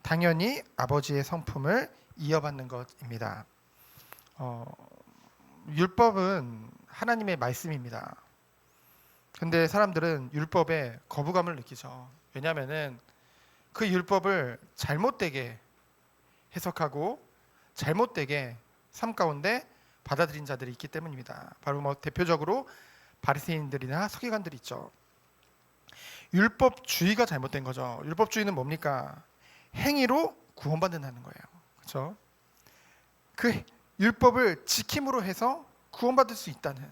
당연히 아버지의 성품을 이어받는 것입니다. 율법은 하나님의 말씀입니다. 근데 사람들은 율법에 거부감을 느끼죠. 왜냐하면은 그 율법을 잘못되게 해석하고 잘못되게 삶 가운데 받아들인 자들이 있기 때문입니다. 바로 대표적으로 바리새인들이나 서기관들이 있죠. 율법주의가 잘못된 거죠. 율법주의는 뭡니까? 행위로 구원받는다는 거예요. 그렇죠? 그 율법을 지킴으로 해서 구원받을 수 있다는.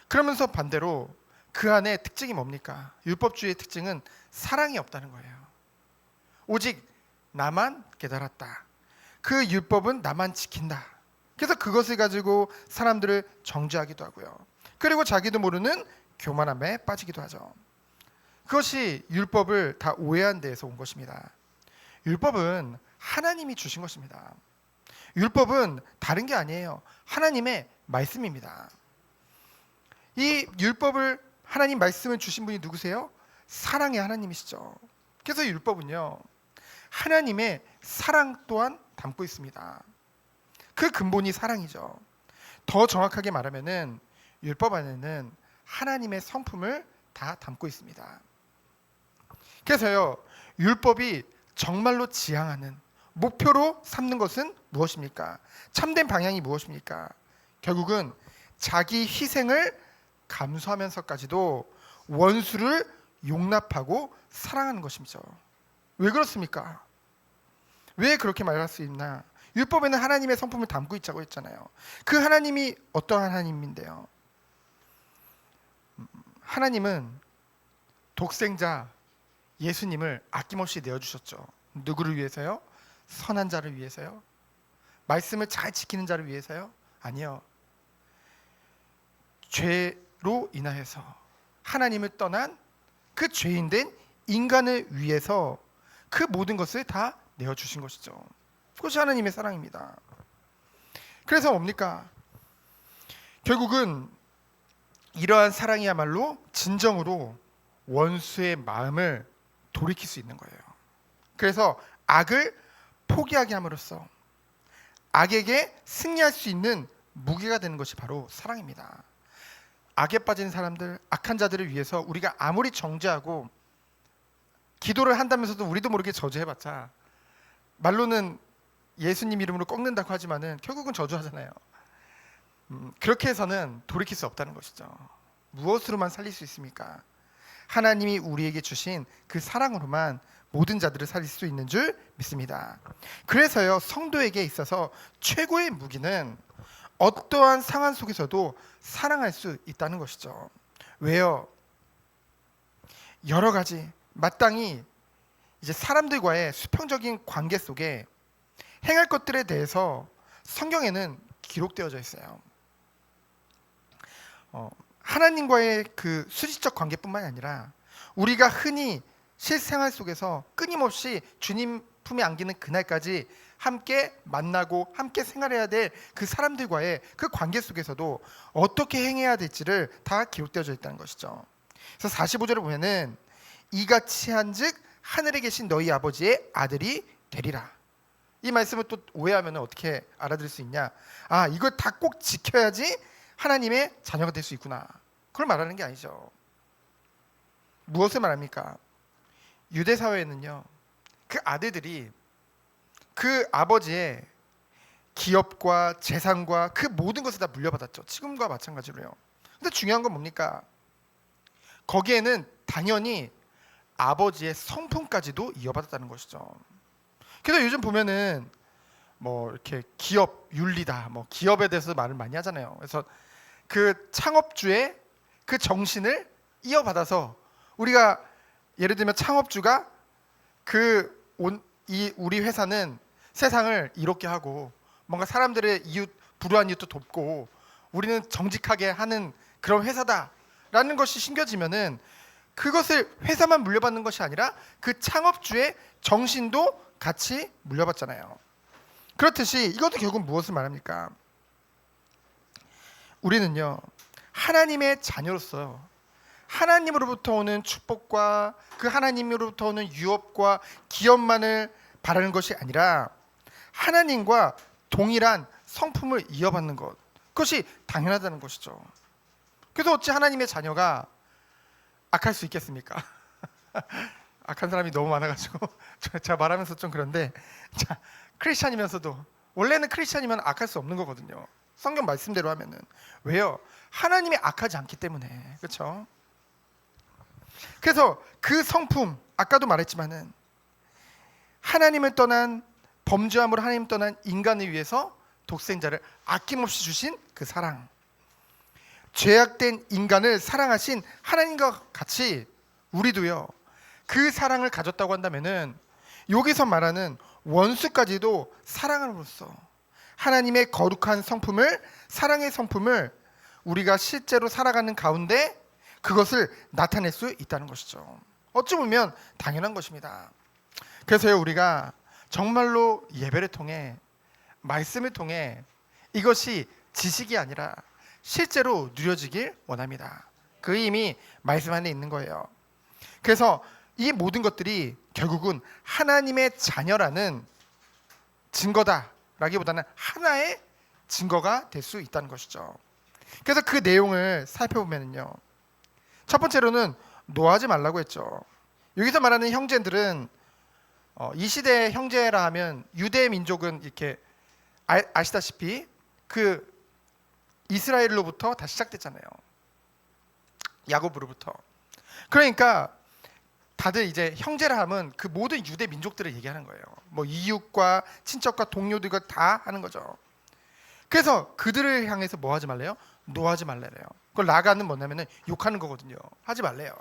그러면서 반대로 그 안에 특징이 뭡니까? 율법주의의 특징은 사랑이 없다는 거예요. 오직 나만 깨달았다. 그 율법은 나만 지킨다. 그래서 그것을 가지고 사람들을 정죄하기도 하고요. 그리고 자기도 모르는 교만함에 빠지기도 하죠. 그것이 율법을 다 오해한 데에서 온 것입니다. 율법은 하나님이 주신 것입니다. 율법은 다른 게 아니에요. 하나님의 말씀입니다. 이 율법을 하나님 말씀을 주신 분이 누구세요? 사랑의 하나님이시죠. 그래서 율법은요, 하나님의 사랑 또한 담고 있습니다. 그 근본이 사랑이죠. 더 정확하게 말하면은 율법 안에는 하나님의 성품을 다 담고 있습니다. 그래서요, 율법이 정말로 지향하는 목표로 삼는 것은 무엇입니까? 참된 방향이 무엇입니까? 결국은 자기 희생을 감수하면서까지도 원수를 용납하고 사랑하는 것이죠. 왜 그렇습니까? 왜 그렇게 말할 수 있나? 율법에는 하나님의 성품을 담고 있자고 했잖아요. 그 하나님이 어떠한 하나님인데요? 하나님은 독생자 예수님을 아낌없이 내어주셨죠. 누구를 위해서요? 선한 자를 위해서요? 말씀을 잘 지키는 자를 위해서요? 아니요. 죄로 인하여서 하나님을 떠난 그 죄인된 인간을 위해서 그 모든 것을 다 내어주신 것이죠. 그것이 하나님의 사랑입니다. 그래서 뭡니까? 결국은 이러한 사랑이야말로 진정으로 원수의 마음을 돌이킬 수 있는 거예요. 그래서 악을 포기하게 함으로써 악에게 승리할 수 있는 무기가 되는 것이 바로 사랑입니다. 악에 빠진 사람들, 악한 자들을 위해서 우리가 아무리 정죄하고 기도를 한다면서도 우리도 모르게 저주해봤자 말로는 예수님 이름으로 꺾는다고 하지만은 결국은 저주하잖아요. 그렇게 해서는 돌이킬 수 없다는 것이죠. 무엇으로만 살릴 수 있습니까? 하나님이 우리에게 주신 그 사랑으로만 모든 자들을 살릴 수 있는 줄 믿습니다. 그래서요, 성도에게 있어서 최고의 무기는 어떠한 상황 속에서도 사랑할 수 있다는 것이죠. 왜요? 여러 가지 마땅히 이제 사람들과의 수평적인 관계 속에 행할 것들에 대해서 성경에는 기록되어져 있어요. 하나님과의 그 수직적 관계뿐만 아니라 우리가 흔히 실생활 속에서 끊임없이 주님 품에 안기는 그날까지 함께 만나고 함께 생활해야 될 그 사람들과의 그 관계 속에서도 어떻게 행해야 될지를 다 기록되어져 있다는 것이죠. 그래서 45절을 보면은 이같이 한즉 하늘에 계신 너희 아버지의 아들이 되리라. 이 말씀을 또 오해하면 어떻게 알아들을 수 있냐? 아, 이걸 다 꼭 지켜야지 하나님의 자녀가 될 수 있구나. 그걸 말하는 게 아니죠. 무엇을 말합니까? 유대 사회에는요, 그 아들들이 그 아버지의 기업과 재산과 그 모든 것을 다 물려받았죠. 지금과 마찬가지로요. 근데 중요한 건 뭡니까? 거기에는 당연히 아버지의 성품까지도 이어받았다는 것이죠. 그래서 요즘 보면은 뭐 이렇게 기업 윤리다, 뭐 기업에 대해서 말을 많이 하잖아요. 그래서 그 창업주의 그 정신을 이어받아서 우리가 예를 들면 창업주가 이 우리 회사는 세상을 이롭게 하고 뭔가 사람들의 이웃 불우한 이웃도 돕고 우리는 정직하게 하는 그런 회사다라는 것이 심겨지면은 그것을 회사만 물려받는 것이 아니라 그 창업주의 정신도 같이 물려받잖아요. 그렇듯이 이것도 결국 무엇을 말합니까? 우리는요, 하나님의 자녀로서 하나님으로부터 오는 축복과 그 하나님으로부터 오는 유업과 기업만을 바라는 것이 아니라 하나님과 동일한 성품을 이어받는 것, 그것이 당연하다는 것이죠. 그래서 어찌 하나님의 자녀가 악할 수 있겠습니까? 악한 사람이 너무 많아가지고 제가 말하면서 좀 그런데, 자, 크리스찬이면서도 원래는 크리스찬이면 악할 수 없는 거거든요. 성경 말씀대로 하면은. 왜요? 하나님이 악하지 않기 때문에. 그렇죠? 그래서 그 성품, 아까도 말했지만은 하나님을 떠난, 범죄함으로 하나님 떠난 인간을 위해서 독생자를 아낌없이 주신 그 사랑, 죄악된 인간을 사랑하신 하나님과 같이 우리도요, 그 사랑을 가졌다고 한다면은 여기서 말하는 원수까지도 사랑함으로써 하나님의 거룩한 성품을, 사랑의 성품을 우리가 실제로 살아가는 가운데 그것을 나타낼 수 있다는 것이죠. 어찌 보면 당연한 것입니다. 그래서요, 우리가 정말로 예배를 통해, 말씀을 통해 이것이 지식이 아니라 실제로 누려지길 원합니다. 그 힘이 말씀 안에 있는 거예요. 그래서 이 모든 것들이 결국은 하나님의 자녀라는 증거다라기보다는 하나의 증거가 될 수 있다는 것이죠. 그래서 그 내용을 살펴보면요, 첫 번째로는 노하지 말라고 했죠. 여기서 말하는 형제들은 이 시대의 형제라 하면 유대 민족은 이렇게 아시다시피 그 이스라엘로부터 다 시작됐잖아요. 야곱으로부터. 그러니까 다들 이제 형제라 하면 그 모든 유대 민족들을 얘기하는 거예요. 뭐 이웃과 친척과 동료들과 다 하는 거죠. 그래서 그들을 향해서 뭐 하지 말래요? 노하지 말래요. 그걸 라가는 뭐냐면은 욕하는 거거든요. 하지 말래요.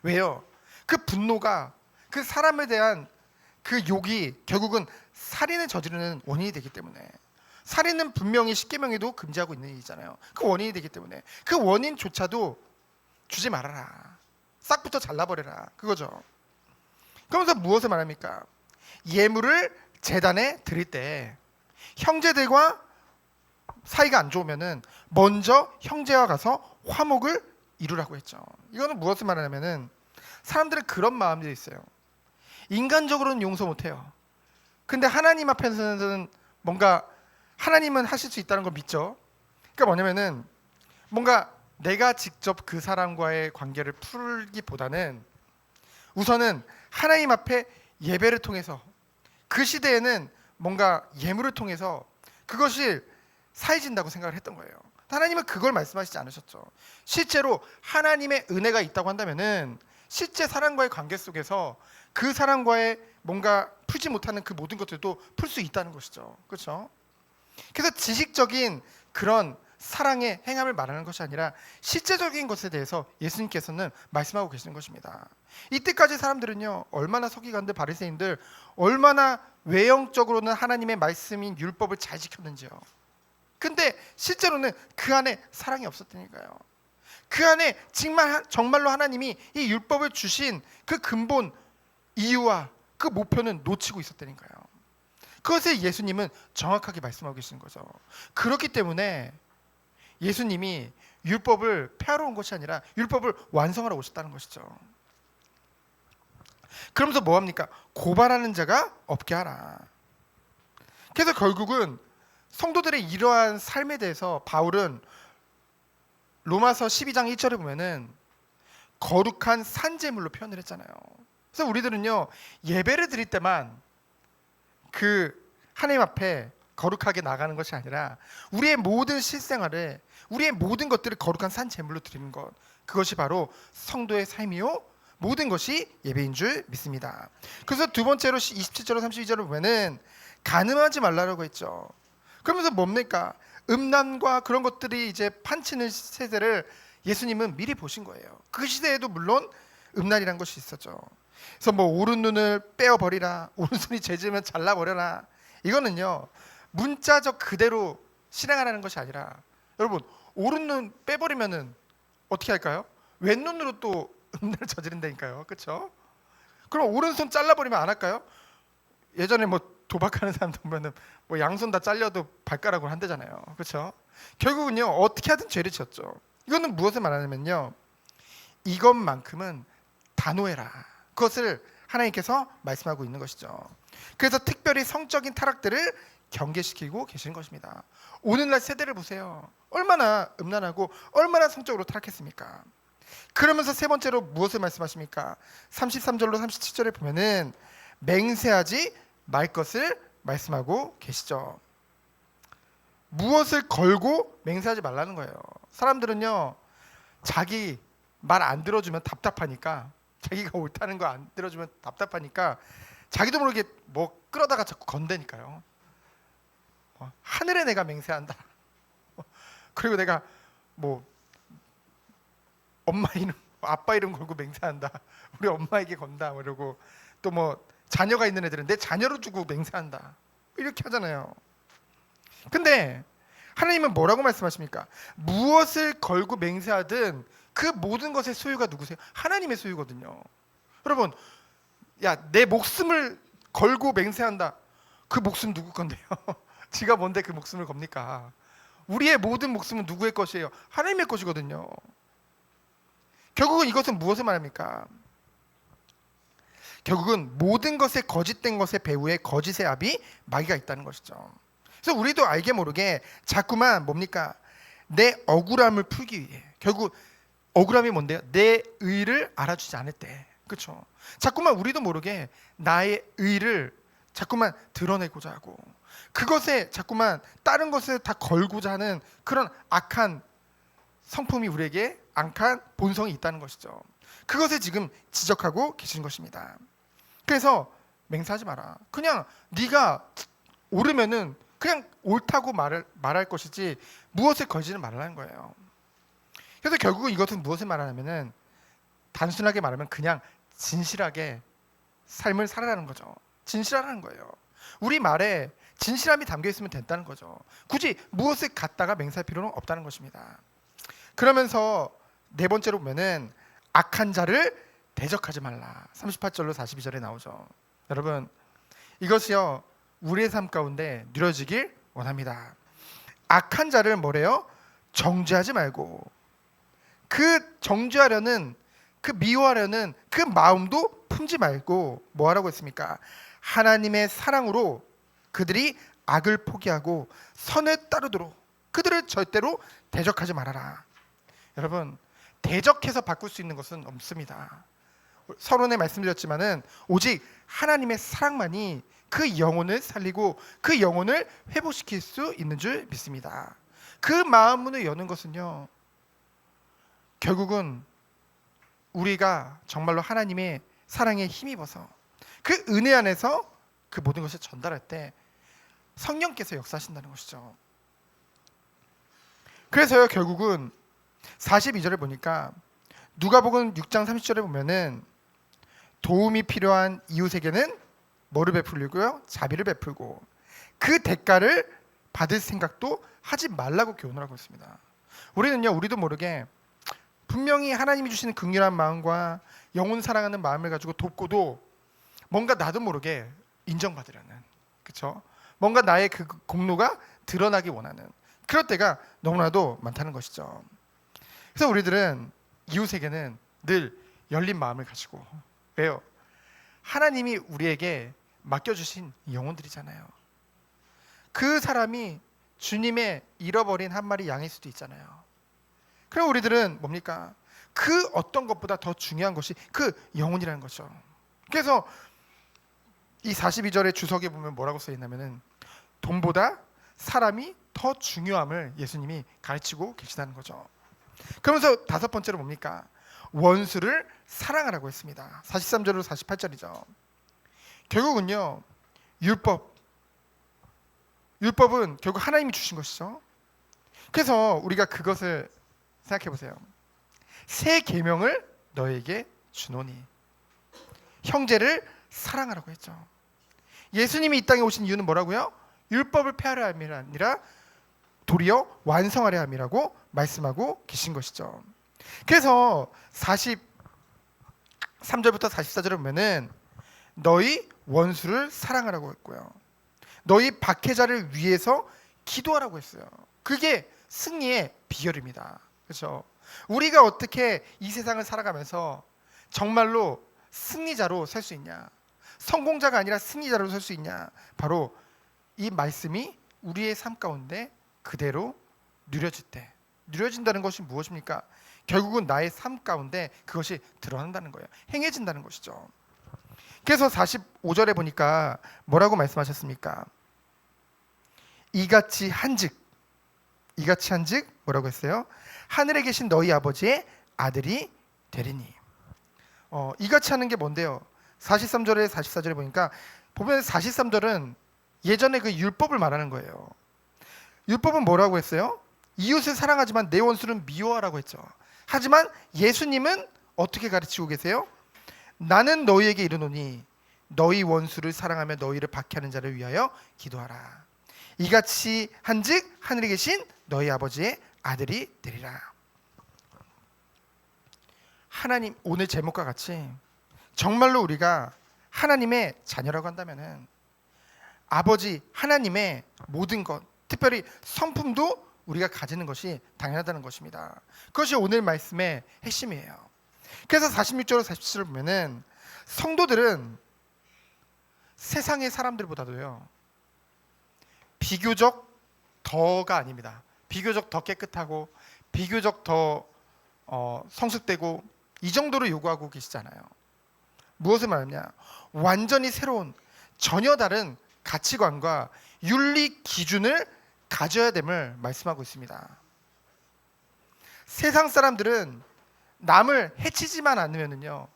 왜요? 그 분노가, 그 사람에 대한 그 욕이 결국은 살인을 저지르는 원인이 되기 때문에, 살인은 분명히 십계명에도 금지하고 있는 일이잖아요. 그 원인이 되기 때문에 그 원인조차도 주지 말아라. 싹부터 잘라버려라. 그거죠. 그러면서 무엇을 말합니까? 예물을 제단에 드릴 때 형제들과 사이가 안 좋으면은 먼저 형제와 가서 화목을 이루라고 했죠. 이거는 무엇을 말하냐면은 사람들은 그런 마음들이 있어요. 인간적으로는 용서 못해요. 근데 하나님 앞에서는 뭔가 하나님은 하실 수 있다는 걸 믿죠. 그러니까 뭐냐면은 뭔가 내가 직접 그 사람과의 관계를 풀기보다는 우선은 하나님 앞에 예배를 통해서, 그 시대에는 뭔가 예물을 통해서 그것이 사해진다고 생각을 했던 거예요. 하나님은 그걸 말씀하시지 않으셨죠. 실제로 하나님의 은혜가 있다고 한다면은 실제 사람과의 관계 속에서 그 사람과의 뭔가 풀지 못하는 그 모든 것들도 풀 수 있다는 것이죠. 그렇죠? 그래서 지식적인 그런 사랑의 행함을 말하는 것이 아니라 실제적인 것에 대해서 예수님께서는 말씀하고 계시는 것입니다. 이때까지 사람들은요, 얼마나 서기관들, 바리새인들 얼마나 외형적으로는 하나님의 말씀인 율법을 잘 지켰는지요. 근데 실제로는 그 안에 사랑이 없었다니까요. 그 안에 정말로 하나님이 이 율법을 주신 그 근본 이유와 그 목표는 놓치고 있었다니까요. 그것을 예수님은 정확하게 말씀하고 계시는 거죠. 그렇기 때문에 예수님이 율법을 폐하러 온 것이 아니라 율법을 완성하러 오셨다는 것이죠. 그러면서 뭐합니까? 고발하는 자가 없게 하라. 그래서 결국은 성도들의 이러한 삶에 대해서 바울은 로마서 12장 1절에 보면은 거룩한 산제물로 표현을 했잖아요. 그래서 우리들은요, 예배를 드릴 때만 그 하나님 앞에 거룩하게 나가는 것이 아니라 우리의 모든 실생활에, 우리의 모든 것들을 거룩한 산제물로 드리는 것, 그것이 바로 성도의 삶이요 모든 것이 예배인 줄 믿습니다. 그래서 두 번째로 27절로 32절을 보면은 간음하지 말라고 했죠. 그러면서 뭡니까? 음란과 그런 것들이 이제 판치는 세대를 예수님은 미리 보신 거예요. 그 시대에도 물론 음란이란 것이 있었죠. 그래서 뭐 오른 눈을 빼어 버리라, 오른손이 죄지으면 잘라 버려라. 이거는요, 문자적 그대로 실행하라는 것이 아니라, 여러분, 오른 눈 빼버리면은 어떻게 할까요? 왼눈으로 또 음란을 저지른다니까요. 그렇죠? 그럼 오른손 잘라버리면 안 할까요? 예전에 뭐 도박하는 사람들 보면은 뭐 양손 다 잘려도 발가락으로 한대잖아요. 그렇죠? 결국은요, 어떻게 하든 죄를 지었죠. 이거는 무엇을 말하냐면요, 이것만큼은 단호해라. 그것을 하나님께서 말씀하고 있는 것이죠. 그래서 특별히 성적인 타락들을 경계시키고 계시는 것입니다. 오늘날 세대를 보세요. 얼마나 음란하고 얼마나 성적으로 타락했습니까? 그러면서 세 번째로 무엇을 말씀하십니까? 33절로 37절에 보면은 맹세하지 말 것을 말씀하고 계시죠. 무엇을 걸고 맹세하지 말라는 거예요. 사람들은요, 자기 말 안 들어주면 답답하니까, 자기가 옳다는 거 안 들어주면 답답하니까 자기도 모르게 뭐 끌어다가 자꾸 건대니까요. 하늘에 내가 맹세한다. 그리고 내가 뭐 엄마 이름, 아빠 이름 걸고 맹세한다. 우리 엄마에게 건다. 이러고 또 뭐 자녀가 있는 애들은 내 자녀로 주고 맹세한다. 이렇게 하잖아요. 근데 하나님은 뭐라고 말씀하십니까? 무엇을 걸고 맹세하든 그 모든 것의 소유가 누구세요? 하나님의 소유거든요. 여러분, 야, 내 목숨을 걸고 맹세한다. 그 목숨 누구 건데요? 지가 뭔데 그 목숨을 겁니까? 우리의 모든 목숨은 누구의 것이에요? 하나님의 것이거든요. 결국은 이것은 무엇을 말합니까? 결국은 모든 것에 거짓된 것의 배후에 거짓의 압이 마귀가 있다는 것이죠. 그래서 우리도 알게 모르게 자꾸만 뭡니까? 내 억울함을 풀기 위해, 결국 억울함이 뭔데요? 내 의를 알아주지 않을 때, 그렇죠? 자꾸만 우리도 모르게 나의 의를 자꾸만 드러내고자 하고, 그것에 자꾸만 다른 것을 다 걸고자 하는 그런 악한 성품이 우리에게, 악한 본성이 있다는 것이죠. 그것을 지금 지적하고 계시는 것입니다. 그래서 맹세하지 마라. 그냥 네가 옳으면은 그냥 옳다고 말할 것이지 무엇을 걸지는 말라는 거예요. 그래서 결국은 이것은 무엇을 말하냐면은, 단순하게 말하면 그냥 진실하게 삶을 살아라는 거죠. 진실하라는 거예요. 우리 말에 진실함이 담겨 있으면 된다는 거죠. 굳이 무엇을 갖다가 맹세할 필요는 없다는 것입니다. 그러면서 네 번째로 보면은 악한 자를 대적하지 말라. 38절로 42절에 나오죠. 여러분, 이것이요 우리의 삶 가운데 누려지길 원합니다. 악한 자를 뭐래요? 정죄하지 말고, 그 정죄하려는, 그 미워하려는 그 마음도 품지 말고 뭐 하라고 했습니까? 하나님의 사랑으로 그들이 악을 포기하고 선을 따르도록 그들을 절대로 대적하지 말아라. 여러분, 대적해서 바꿀 수 있는 것은 없습니다. 서론에 말씀드렸지만은 오직 하나님의 사랑만이 그 영혼을 살리고 그 영혼을 회복시킬 수 있는 줄 믿습니다. 그 마음 문을 여는 것은요, 결국은 우리가 정말로 하나님의 사랑에 힘입어서 그 은혜 안에서 그 모든 것을 전달할 때 성령께서 역사하신다는 것이죠. 그래서요, 결국은 42절에 보니까, 누가복음 6장 30절에 보면은 도움이 필요한 이웃에게는 뭐를 베풀고요? 자비를 베풀고 그 대가를 받을 생각도 하지 말라고 교훈을 하고 있습니다. 우리도 모르게 분명히 하나님이 주시는 긍휼한 마음과 영혼 사랑하는 마음을 가지고 돕고도 뭔가 나도 모르게 인정받으려는, 그렇죠? 뭔가 나의 그 공로가 드러나기 원하는 그럴 때가 너무나도 많다는 것이죠. 그래서 우리들은 이웃에게는 늘 열린 마음을 가지고, 왜요? 하나님이 우리에게 맡겨주신 영혼들이잖아요. 그 사람이 주님의 잃어버린 한 마리 양일 수도 있잖아요. 그럼 우리들은 뭡니까? 그 어떤 것보다 더 중요한 것이 그 영혼이라는 거죠. 그래서 이 42절의 주석에 보면 뭐라고 써있냐면은, 돈보다 사람이 더 중요함을 예수님이 가르치고 계시다는 거죠. 그러면서 다섯 번째로 뭡니까? 원수를 사랑하라고 했습니다. 43절로 48절이죠. 결국은요, 율법은 결국 하나님이 주신 것이죠. 그래서 우리가 그것을 생각해 보세요. 새 계명을 너에게 주노니, 형제를 사랑하라고 했죠. 예수님이 이 땅에 오신 이유는 뭐라고요? 율법을 폐하려 함이 아니라 도리어 완성하려 함이라고 말씀하고 계신 것이죠. 그래서 43절부터 44절에 보면은 너희 원수를 사랑하라고 했고요, 너희 박해자를 위해서 기도하라고 했어요. 그게 승리의 비결입니다. 그렇죠? 우리가 어떻게 이 세상을 살아가면서 정말로 승리자로 설 수 있냐? 성공자가 아니라 승리자로 설 수 있냐? 바로 이 말씀이 우리의 삶 가운데 그대로 누려질 때, 누려진다는 것이 무엇입니까? 결국은 나의 삶 가운데 그것이 드러난다는 거예요. 행해진다는 것이죠. 그래서 45절에 보니까 뭐라고 말씀하셨습니까? 이같이 한즉 뭐라고 했어요? 하늘에 계신 너희 아버지의 아들이 되리니. 이같이 하는 게 뭔데요? 43절에 44절에 보니까 보면 43절은 예전에 그 율법을 말하는 거예요. 율법은 뭐라고 했어요? 이웃을 사랑하지만 내 원수는 미워하라고 했죠. 하지만 예수님은 어떻게 가르치고 계세요? 나는 너희에게 이르노니 너희 원수를 사랑하며 너희를 박해하는 자를 위하여 기도하라. 이같이 한즉 하늘에 계신 너희 아버지의 아들이 되리라. 하나님, 오늘 제목과 같이 정말로 우리가 하나님의 자녀라고 한다면은 아버지 하나님의 모든 것, 특별히 성품도 우리가 가지는 것이 당연하다는 것입니다. 그것이 오늘 말씀의 핵심이에요. 그래서 46절 47절 보면은 성도들은 세상의 사람들보다도요 비교적 더가 아닙니다. 비교적 더 깨끗하고 비교적 더 성숙되고 이 정도로 요구하고 계시잖아요. 무엇을 말하냐? 완전히 새로운 전혀 다른 가치관과 윤리 기준을 가져야 됨을 말씀하고 있습니다. 세상 사람들은 남을 해치지만 않으면요,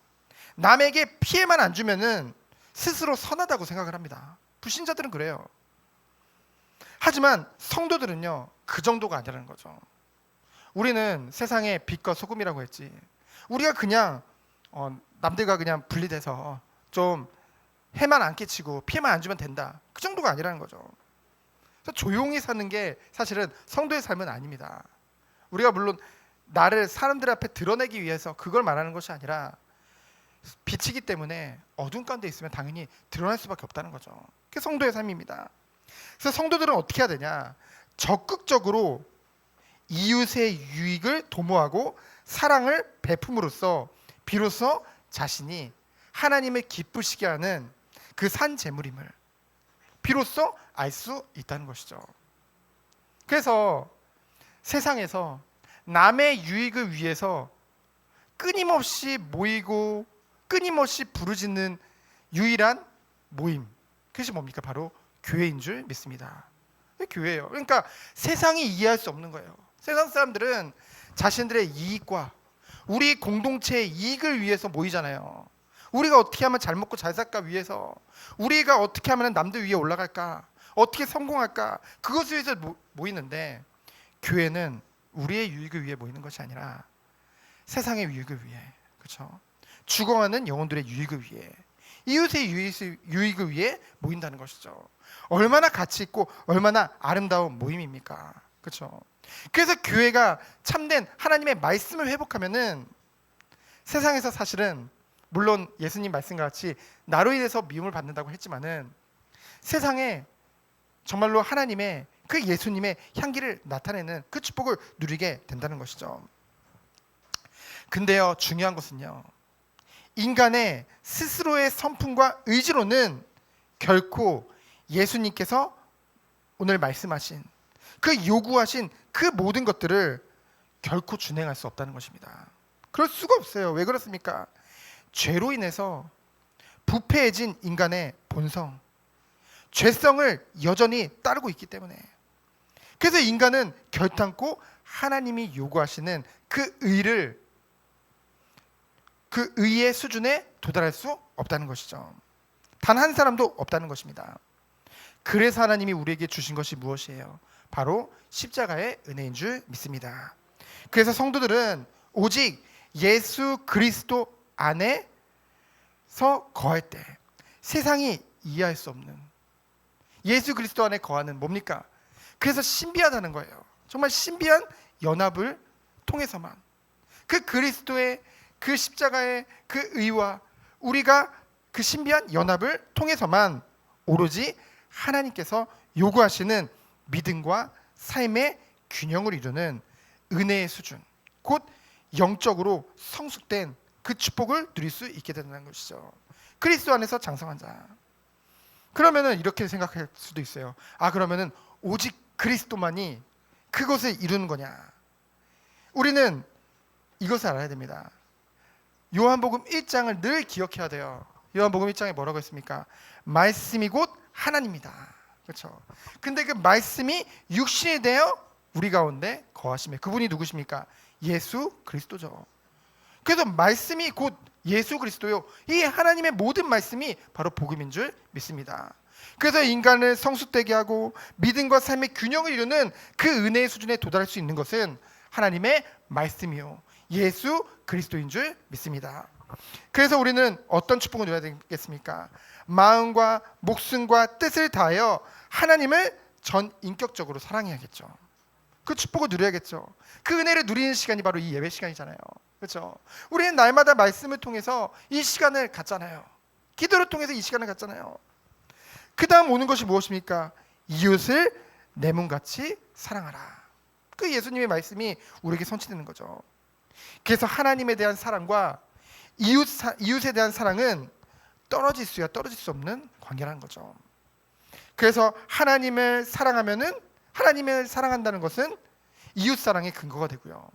남에게 피해만 안 주면은 스스로 선하다고 생각을 합니다. 불신자들은 그래요. 하지만 성도들은요 그 정도가 아니라는 거죠. 우리는 세상의 빛과 소금이라고 했지. 우리가 그냥 남들과 그냥 분리돼서 좀 해만 안 끼치고 피해만 안 주면 된다, 그 정도가 아니라는 거죠. 그래서 조용히 사는 게 사실은 성도의 삶은 아닙니다. 우리가 물론 나를 사람들 앞에 드러내기 위해서 그걸 말하는 것이 아니라 빛이기 때문에 어두운 가운데 있으면 당연히 드러날 수밖에 없다는 거죠. 그게 성도의 삶입니다. 그래서 성도들은 어떻게 해야 되냐? 적극적으로 이웃의 유익을 도모하고 사랑을 베품으로써 비로소 자신이 하나님을 기쁘시게 하는 그 산 제물임을 비로소 알 수 있다는 것이죠. 그래서 세상에서 남의 유익을 위해서 끊임없이 모이고 끊임없이 부르짖는 유일한 모임, 그것이 뭡니까? 바로 교회인 줄 믿습니다. 교회예요. 그러니까 세상이 이해할 수 없는 거예요. 세상 사람들은 자신들의 이익과 우리 공동체의 이익을 위해서 모이잖아요. 우리가 어떻게 하면 잘 먹고 잘 살까 위해서, 우리가 어떻게 하면 남들 위에 올라갈까, 어떻게 성공할까, 그것을 위해서 모이는데 교회는 우리의 유익을 위해 모이는 것이 아니라 세상의 유익을 위해, 그렇죠? 죽어가는 영혼들의 유익을 위해, 이웃의 유익을 위해 모인다는 것이죠. 얼마나 가치 있고 얼마나 아름다운 모임입니까? 그렇죠? 그래서 교회가 참된 하나님의 말씀을 회복하면은 세상에서 사실은 물론 예수님 말씀과 같이 나로 인해서 미움을 받는다고 했지만은 세상에 정말로 하나님의 그 예수님의 향기를 나타내는 그 축복을 누리게 된다는 것이죠. 근데요, 중요한 것은요, 인간의 스스로의 성품과 의지로는 결코 예수님께서 오늘 말씀하신 그 요구하신 그 모든 것들을 결코 준행할 수 없다는 것입니다. 그럴 수가 없어요. 왜 그렇습니까? 죄로 인해서 부패해진 인간의 본성, 죄성을 여전히 따르고 있기 때문에, 그래서 인간은 결단코 하나님이 요구하시는 그 의를, 그 의의 수준에 도달할 수 없다는 것이죠. 단 한 사람도 없다는 것입니다. 그래서 하나님이 우리에게 주신 것이 무엇이에요? 바로 십자가의 은혜인 줄 믿습니다. 그래서 성도들은 오직 예수 그리스도 안에서 거할 때 세상이 이해할 수 없는 예수 그리스도 안에 거하는 뭡니까? 그래서 신비하다는 거예요. 정말 신비한 연합을 통해서만, 그 그리스도의 그 십자가의 그 의와 우리가 그 신비한 연합을 통해서만 오로지 하나님께서 요구하시는 믿음과 삶의 균형을 이루는 은혜의 수준, 곧 영적으로 성숙된 그 축복을 누릴 수 있게 된다는 것이죠. 그리스도 안에서 장성한 자. 그러면은 이렇게 생각할 수도 있어요. 그러면은 오직 그리스도만이 그것을 이루는 거냐? 우리는 이것을 알아야 됩니다. 요한복음 1장을 늘 기억해야 돼요. 요한복음 1장에 뭐라고 했습니까? 말씀이 곧 하나님이다. 그렇죠? 근데 그 말씀이 육신이 되어 우리 가운데 거하시며, 그분이 누구십니까? 예수 그리스도죠. 그래서 말씀이 곧 예수 그리스도요, 이 하나님의 모든 말씀이 바로 복음인 줄 믿습니다. 그래서 인간을 성숙되게 하고 믿음과 삶의 균형을 이루는 그 은혜의 수준에 도달할 수 있는 것은 하나님의 말씀이요, 예수 그리스도인 줄 믿습니다. 그래서 우리는 어떤 축복을 누려야 되겠습니까? 마음과 목숨과 뜻을 다하여 하나님을 전 인격적으로 사랑해야겠죠. 그 축복을 누려야겠죠. 그 은혜를 누리는 시간이 바로 이 예배 시간이잖아요. 그렇죠? 우리는 날마다 말씀을 통해서 이 시간을 갖잖아요. 기도를 통해서 이 시간을 갖잖아요. 그 다음 오는 것이 무엇입니까? 이웃을 내 몸같이 사랑하라. 그 예수님의 말씀이 우리에게 선치되는 거죠. 그래서 하나님에 대한 사랑과 이웃에 대한 사랑은 떨어질 수 없는 관계라는 거죠. 그래서 하나님을 사랑한다는 것은 이웃 사랑의 근거가 되고요.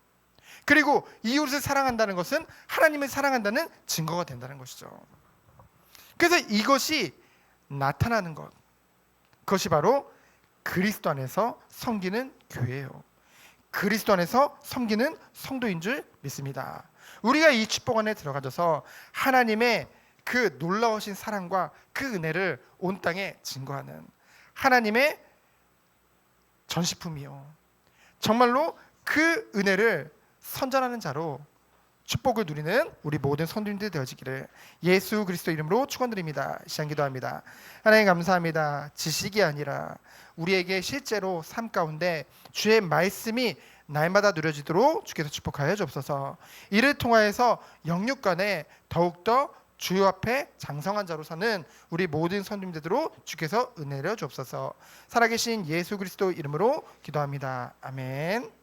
그리고 이웃을 사랑한다는 것은 하나님을 사랑한다는 증거가 된다는 것이죠. 그래서 이것이 나타나는 것, 그것이 바로 그리스도 안에서 섬기는 교회예요. 그리스도 안에서 섬기는 성도인 줄 믿습니다. 우리가 이 축복 안에 들어가져서 하나님의 그 놀라우신 사랑과 그 은혜를 온 땅에 증거하는 하나님의 전시품이요, 정말로 그 은혜를 선전하는 자로 축복을 누리는 우리 모든 성도님들 되어지기를 예수 그리스도 이름으로 축원드립니다. 시간 기도합니다. 하나님 감사합니다. 지식이 아니라 우리에게 실제로 삶 가운데 주의 말씀이 날마다 누려지도록 주께서 축복하여 주옵소서. 이를 통하여서 영육간에 더욱더 주여 앞에 장성한 자로 사는 우리 모든 성도님들로 주께서 은혜를 주옵소서. 살아계신 예수 그리스도 이름으로 기도합니다. 아멘.